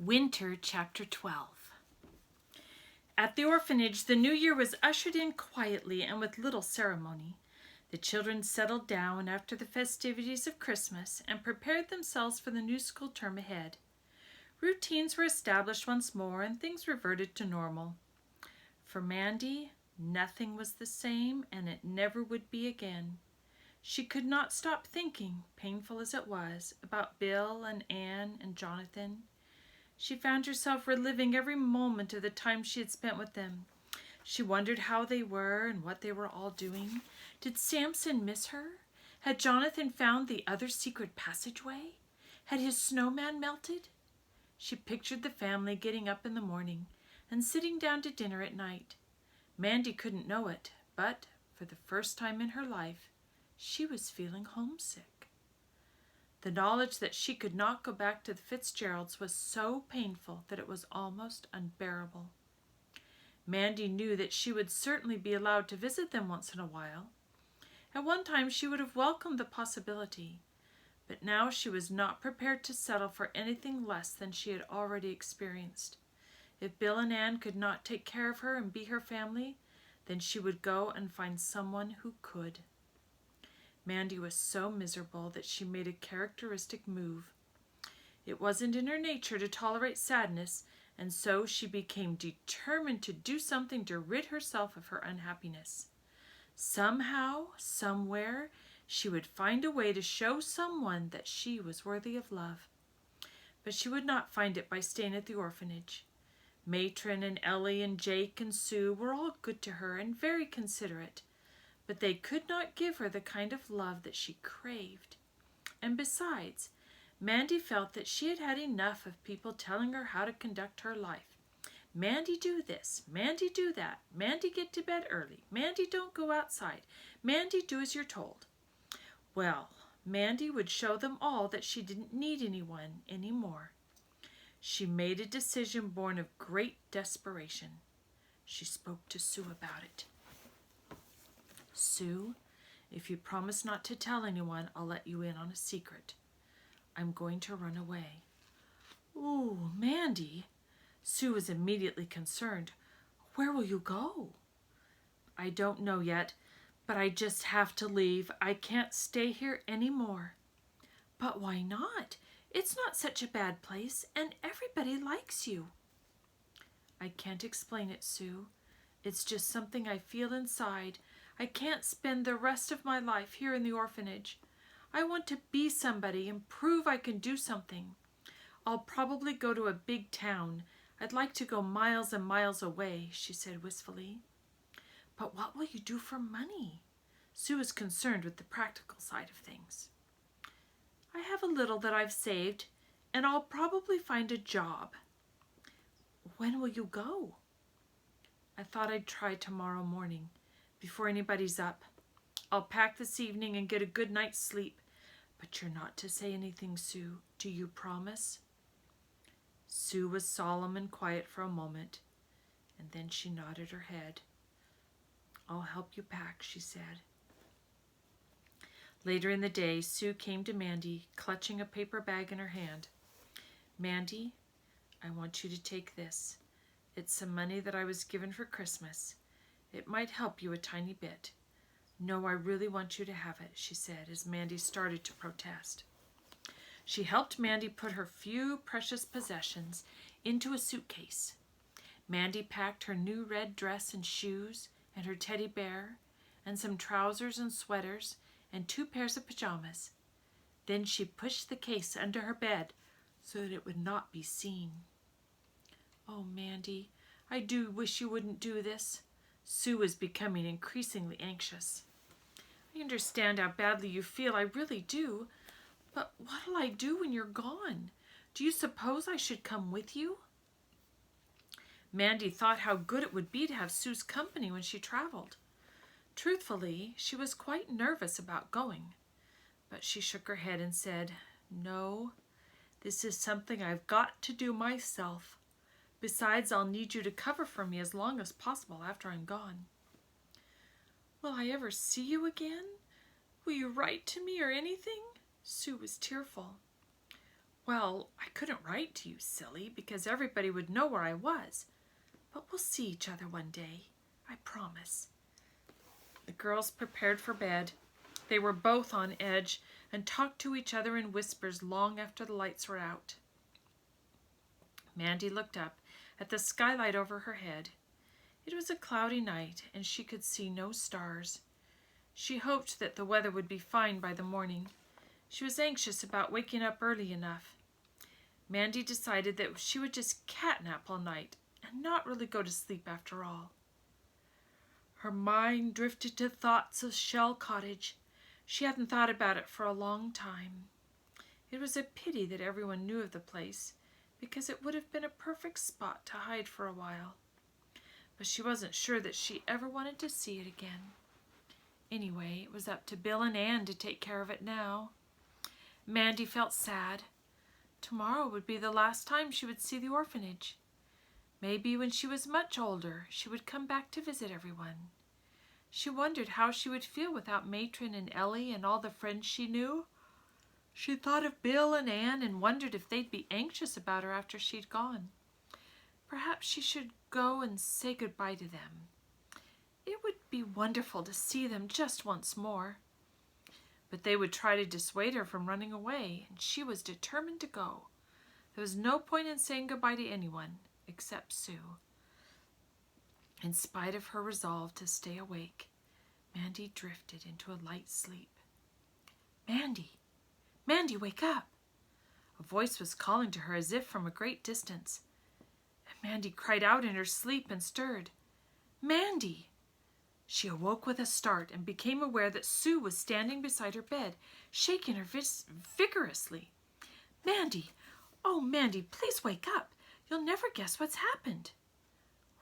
Winter Chapter 12. At the orphanage, the new year was ushered in quietly and with little ceremony. The children settled down after the festivities of Christmas and prepared themselves for the new school term ahead. Routines were established once more and things reverted to normal. For Mandy, nothing was the same and it never would be again. She could not stop thinking, painful as it was, about Bill and Anne and Jonathan. She found herself reliving every moment of the time she had spent with them. She wondered how they were and what they were all doing. Did Samson miss her? Had Jonathan found the other secret passageway? Had his snowman melted? She pictured the family getting up in the morning and sitting down to dinner at night. Mandy couldn't know it, but for the first time in her life, she was feeling homesick. The knowledge that she could not go back to the Fitzgeralds was so painful that it was almost unbearable. Mandy knew that she would certainly be allowed to visit them once in a while. At one time she would have welcomed the possibility, but now she was not prepared to settle for anything less than she had already experienced. If Bill and Anne could not take care of her and be her family, then she would go and find someone who could. Mandy was so miserable that she made a characteristic move. It wasn't in her nature to tolerate sadness, and so she became determined to do something to rid herself of her unhappiness. Somehow, somewhere, she would find a way to show someone that she was worthy of love. But she would not find it by staying at the orphanage. Matron and Ellie and Jake and Sue were all good to her and very considerate, but they could not give her the kind of love that she craved. And besides, Mandy felt that she had had enough of people telling her how to conduct her life. Mandy, do this. Mandy, do that. Mandy, get to bed early. Mandy, don't go outside. Mandy, do as you're told. Well, Mandy would show them all that she didn't need anyone anymore. She made a decision born of great desperation. She spoke to Sue about it. Sue, if you promise not to tell anyone, I'll let you in on a secret. I'm going to run away. Ooh, Mandy. Sue was immediately concerned. Where will you go? I don't know yet, but I just have to leave. I can't stay here anymore. But why not? It's not such a bad place, and everybody likes you. I can't explain it, Sue. It's just something I feel inside. I can't spend the rest of my life here in the orphanage. I want to be somebody and prove I can do something. I'll probably go to a big town. I'd like to go miles and miles away, she said wistfully. But what will you do for money? Sue was concerned with the practical side of things. I have a little that I've saved, and I'll probably find a job. When will you go? I thought I'd try tomorrow morning, before anybody's up. I'll pack this evening and get a good night's sleep. But you're not to say anything, Sue. Do you promise? Sue was solemn and quiet for a moment, and then she nodded her head. I'll help you pack, she said. Later in the day, Sue came to Mandy, clutching a paper bag in her hand. Mandy, I want you to take this. It's some money that I was given for Christmas. It might help you a tiny bit. No, I really want you to have it, she said as Mandy started to protest. She helped Mandy put her few precious possessions into a suitcase. Mandy packed her new red dress and shoes and her teddy bear and some trousers and sweaters and 2 pairs of pajamas. Then she pushed the case under her bed so that it would not be seen. Oh, Mandy, I do wish you wouldn't do this. Sue was becoming increasingly anxious. I understand how badly you feel, I really do. But what'll I do when you're gone? Do you suppose I should come with you? Mandy thought how good it would be to have Sue's company when she traveled. Truthfully, she was quite nervous about going, but she shook her head and said, No, this is something I've got to do myself. Besides, I'll need you to cover for me as long as possible after I'm gone. Will I ever see you again? Will you write to me or anything? Sue was tearful. Well, I couldn't write to you, silly, because everybody would know where I was. But we'll see each other one day. I promise. The girls prepared for bed. They were both on edge and talked to each other in whispers long after the lights were out. Mandy looked up at the skylight over her head. It was a cloudy night, and she could see no stars. She hoped that the weather would be fine by the morning. She was anxious about waking up early enough. Mandy decided that she would just catnap all night and not really go to sleep after all. Her mind drifted to thoughts of Shell Cottage. She hadn't thought about it for a long time. It was a pity that everyone knew of the place, because it would have been a perfect spot to hide for a while. But she wasn't sure that she ever wanted to see it again. Anyway, it was up to Bill and Ann to take care of it now. Mandy felt sad. Tomorrow would be the last time she would see the orphanage. Maybe when she was much older, she would come back to visit everyone. She wondered how she would feel without Matron and Ellie and all the friends she knew. She thought of Bill and Ann and wondered if they'd be anxious about her after she'd gone. Perhaps she should go and say goodbye to them. It would be wonderful to see them just once more. But they would try to dissuade her from running away, and she was determined to go. There was no point in saying goodbye to anyone except Sue. In spite of her resolve to stay awake, Mandy drifted into a light sleep. Mandy! Mandy, wake up! A voice was calling to her as if from a great distance. And Mandy cried out in her sleep and stirred. Mandy! She awoke with a start and became aware that Sue was standing beside her bed, shaking her vigorously. Mandy! Oh, Mandy, please wake up. You'll never guess what's happened.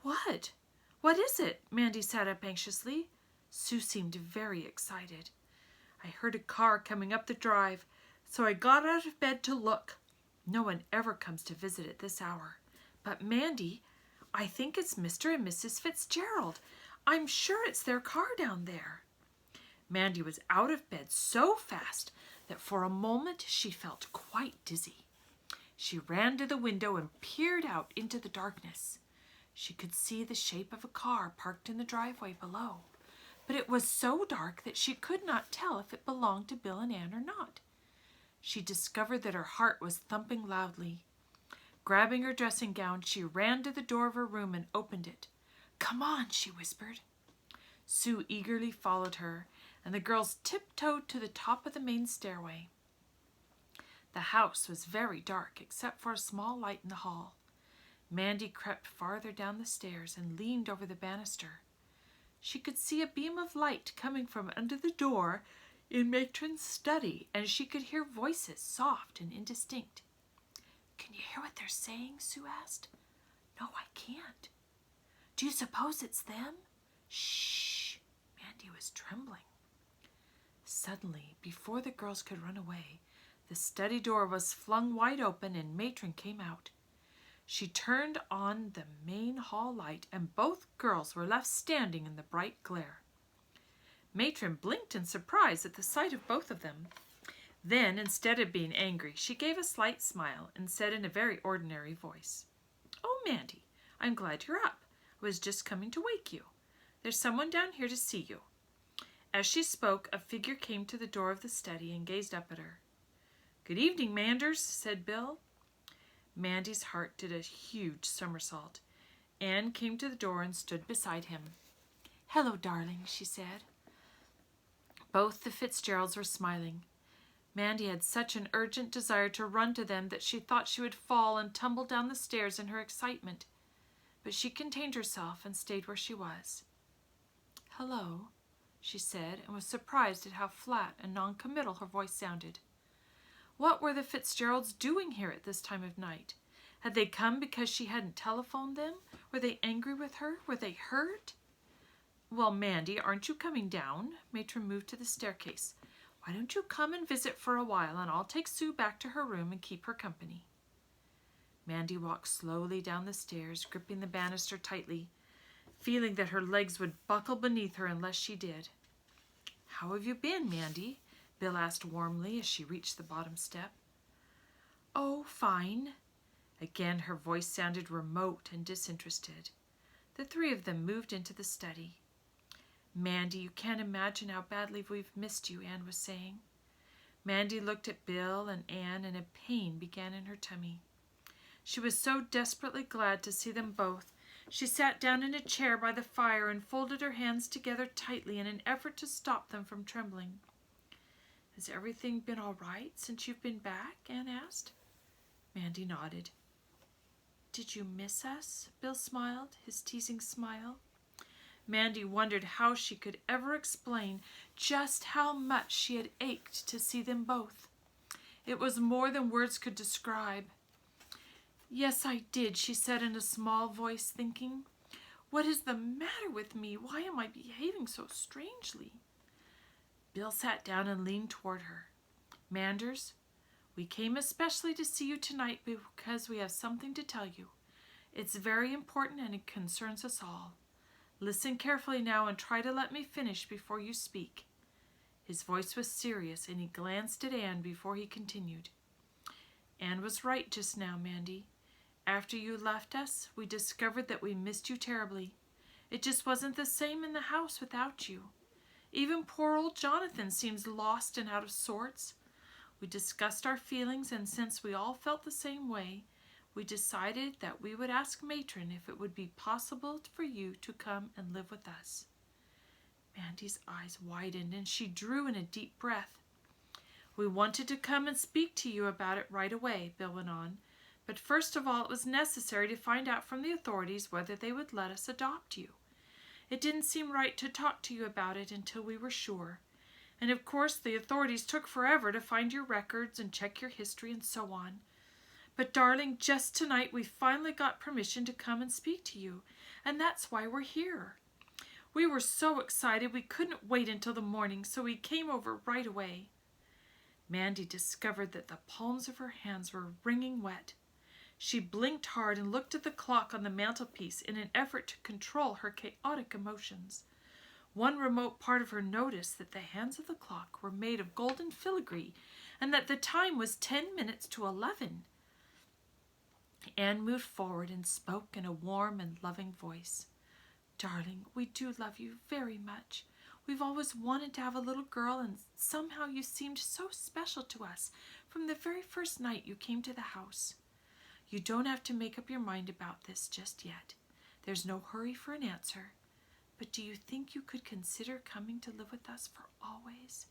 What? What is it? Mandy sat up anxiously. Sue seemed very excited. I heard a car coming up the drive, so I got out of bed to look. No one ever comes to visit at this hour. But Mandy, I think it's Mr. and Mrs. Fitzgerald. I'm sure it's their car down there. Mandy was out of bed so fast that for a moment she felt quite dizzy. She ran to the window and peered out into the darkness. She could see the shape of a car parked in the driveway below, but it was so dark that she could not tell if it belonged to Bill and Ann or not. She discovered that her heart was thumping loudly. Grabbing her dressing gown, she ran to the door of her room and opened it. Come on, she whispered. Sue eagerly followed her, and the girls tiptoed to the top of the main stairway. The house was very dark, except for a small light in the hall. Mandy crept farther down the stairs and leaned over the banister. She could see a beam of light coming from under the door in Matron's study, and she could hear voices, soft and indistinct. Can you hear what they're saying? Sue asked. No, I can't. Do you suppose it's them? Shh! Mandy was trembling. Suddenly, before the girls could run away, the study door was flung wide open and Matron came out. She turned on the main hall light and both girls were left standing in the bright glare. Matron blinked in surprise at the sight of both of them. Then, instead of being angry, she gave a slight smile and said in a very ordinary voice, Oh, Mandy, I'm glad you're up. I was just coming to wake you. There's someone down here to see you. As she spoke, a figure came to the door of the study and gazed up at her. Good evening, Manders, said Bill. Mandy's heart did a huge somersault. Anne came to the door and stood beside him. Hello, darling, she said. Both the Fitzgeralds were smiling. Mandy had such an urgent desire to run to them that she thought she would fall and tumble down the stairs in her excitement. But she contained herself and stayed where she was. Hello, she said, and was surprised at how flat and non-committal her voice sounded. What were the Fitzgeralds doing here at this time of night? Had they come because she hadn't telephoned them? Were they angry with her? Were they hurt? Well, Mandy, aren't you coming down? Matron moved to the staircase. Why don't you come and visit for a while, and I'll take Sue back to her room and keep her company. Mandy walked slowly down the stairs, gripping the banister tightly, feeling that her legs would buckle beneath her unless she did. How have you been, Mandy? Bill asked warmly as she reached the bottom step. "Oh, fine." Again her voice sounded remote and disinterested. The three of them moved into the study. "Mandy, you can't imagine how badly we've missed you," Anne was saying. Mandy looked at Bill and Anne, and a pain began in her tummy. She was so desperately glad to see them both. She sat down in a chair by the fire and folded her hands together tightly in an effort to stop them from trembling. "Has everything been all right since you've been back?" Anne asked. Mandy nodded. "Did you miss us?" Bill smiled, his teasing smile. Mandy wondered how she could ever explain just how much she had ached to see them both. It was more than words could describe. "Yes, I did," she said in a small voice, thinking. "What is the matter with me? Why am I behaving so strangely?" Bill sat down and leaned toward her. "Manders, we came especially to see you tonight because we have something to tell you. It's very important and it concerns us all. Listen carefully now and try to let me finish before you speak." His voice was serious, and he glanced at Anne before he continued. "Anne was right just now, Mandy. After you left us, we discovered that we missed you terribly. It just wasn't the same in the house without you. Even poor old Jonathan seems lost and out of sorts. We discussed our feelings, and since we all felt the same way, we decided that we would ask Matron if it would be possible for you to come and live with us." Mandy's eyes widened, and she drew in a deep breath. "We wanted to come and speak to you about it right away," Bill went on. "But first of all, it was necessary to find out from the authorities whether they would let us adopt you. It didn't seem right to talk to you about it until we were sure. And of course the authorities took forever to find your records and check your history and so on. But darling, just tonight we finally got permission to come and speak to you, and that's why we're here. We were so excited we couldn't wait until the morning, so we came over right away." Mandy discovered that the palms of her hands were wringing wet. She blinked hard and looked at the clock on the mantelpiece in an effort to control her chaotic emotions. One remote part of her noticed that the hands of the clock were made of golden filigree and that the time was 10 minutes to 11. Anne moved forward and spoke in a warm and loving voice. "Darling, we do love you very much. We've always wanted to have a little girl, and somehow you seemed so special to us from the very first night you came to the house. You don't have to make up your mind about this just yet. There's no hurry for an answer. But do you think you could consider coming to live with us for always?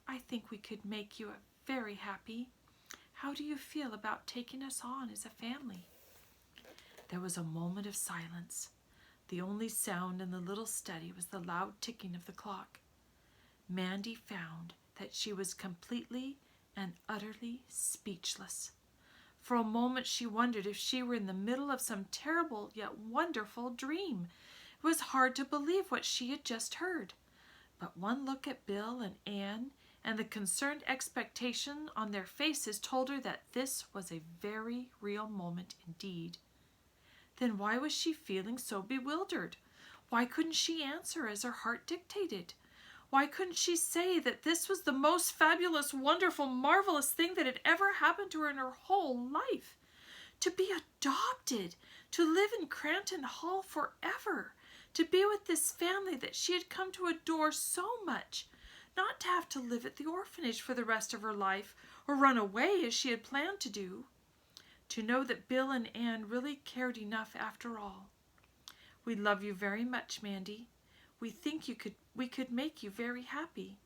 I think we could make you very happy. How do you feel about taking us on as a family?" There was a moment of silence. The only sound in the little study was the loud ticking of the clock. Mandy found that she was completely and utterly speechless. For a moment she wondered if she were in the middle of some terrible yet wonderful dream. It was hard to believe what she had just heard. But one look at Bill and Anne and the concerned expectation on their faces told her that this was a very real moment indeed. Then why was she feeling so bewildered? Why couldn't she answer as her heart dictated? Why couldn't she say that this was the most fabulous, wonderful, marvelous thing that had ever happened to her in her whole life? To be adopted, to live in Cranton Hall forever, to be with this family that she had come to adore so much, not to have to live at the orphanage for the rest of her life or run away as she had planned to do. To know that Bill and Anne really cared enough after all. "We love you very much, Mandy. We think we could make you very happy.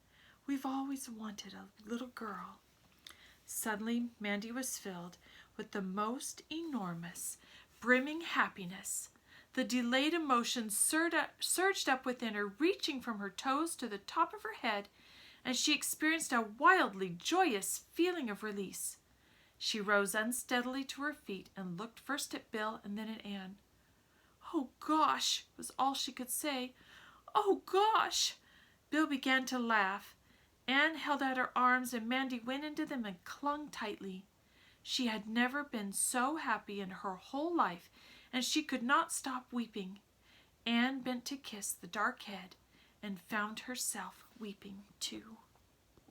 We've always wanted a little girl." Suddenly, Mandy was filled with the most enormous, brimming happiness. The delayed emotions surged up within her, reaching from her toes to the top of her head, and she experienced a wildly joyous feeling of release. She rose unsteadily to her feet and looked first at Bill and then at Anne. "Oh, gosh," was all she could say. "Oh, gosh." Bill began to laugh. Anne held out her arms, and Mandy went into them and clung tightly. She had never been so happy in her whole life, and she could not stop weeping. Anne bent to kiss the dark head and found herself weeping too.